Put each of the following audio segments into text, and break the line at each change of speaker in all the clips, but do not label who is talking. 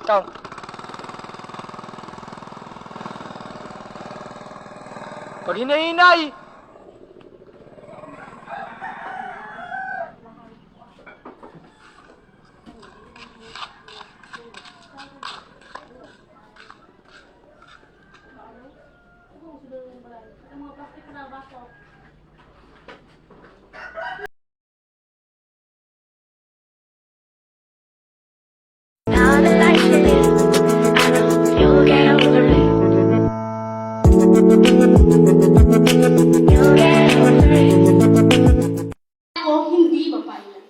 Ikaw. Pag hinay-hinay!
Now the lights are lit, I know you'll get over it. You'll get over it.
Ako, hindi babae lang.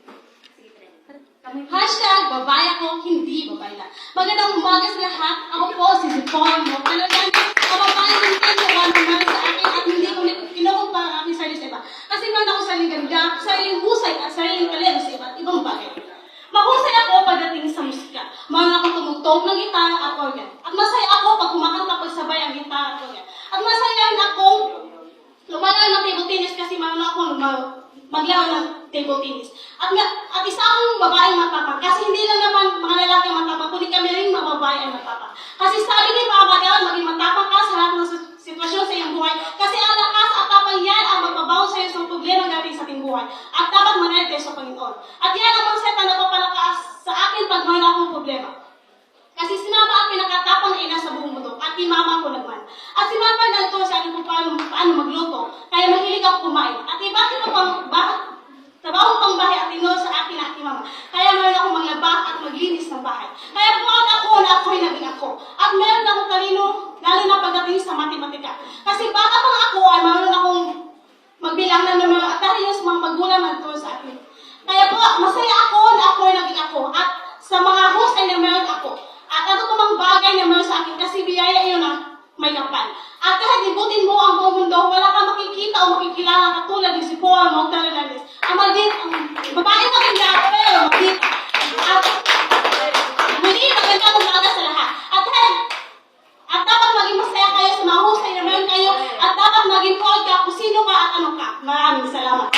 Hashtag, babae ako, hindi babae lang. Magandang umaga sa lahat. Ako po si Zipon mo. Talagang kababayan ng tansawa naman sa akin at hindi ko kinukumpara ang aking sarili sa iba. Kasi meron ako sariling ganda, sariling husay at sariling talento sa iba't ibang bagay. Mahusay ako pagdating sa musika. Mahal ako tumugtog ng gitara at organ. At masaya ako pag kumakanta pagsabay ang gitara at organ. At masaya rin akong lumalaro ng table tennis kasi marunong ako maglaro ng table tennis. At isa akong babaeng matapang. Kasi hindi lang naman mga lalaki ang matapang, kundi kami rin mga babae ang matapang. Kasi sabi ni Mama, dapat maging matapang ka sa lahat ng sitwasyon sa iyong buhay. Kasi ang lakas at tapang yan ang magbabaon sa iyo sa problema natin sa ating buhay. At dapat manayad tayo sa Panginoon. At yan ang mga seta na papalakas sa akin pag mayroon akong problema. Kasi si Mama ang pinakatapang na ina sa buong mundo. At si Mama ko naman. At si Mama nalito sa akin kung paano magluto. Kaya mahilig ako kumain. At bakit trabaho pang bahay at tinuro sa akin at ni Mama. Kaya meron akong maglaba at maglinis ng bahay. Kaya proud ako na ako'y naging ako. At meron akong talino, lalo na pagdating sa matematika. Kasi baka pang ako ay meron akong magbilang na ng mga ataryo sa mga magulang na nagturo sa akin. Kaya po, masaya ako na ako'y naging ako. At sa mga husay na meron ako. At ano pa mang bagay na meron sa akin kasi biyaya iyon na may kapal. At kahit ibutin mo ang buong mundo, wala kang makikita o makikilala katulad ni si Paul Magdalena. Ang babae maganda, pero magdit. At muli, maganda umaga sa lahat. At dapat maging masaya kayo sa mga husay na meron kayo. At dapat maging proud ka kung sino ka at ano ka. Maraming salamat.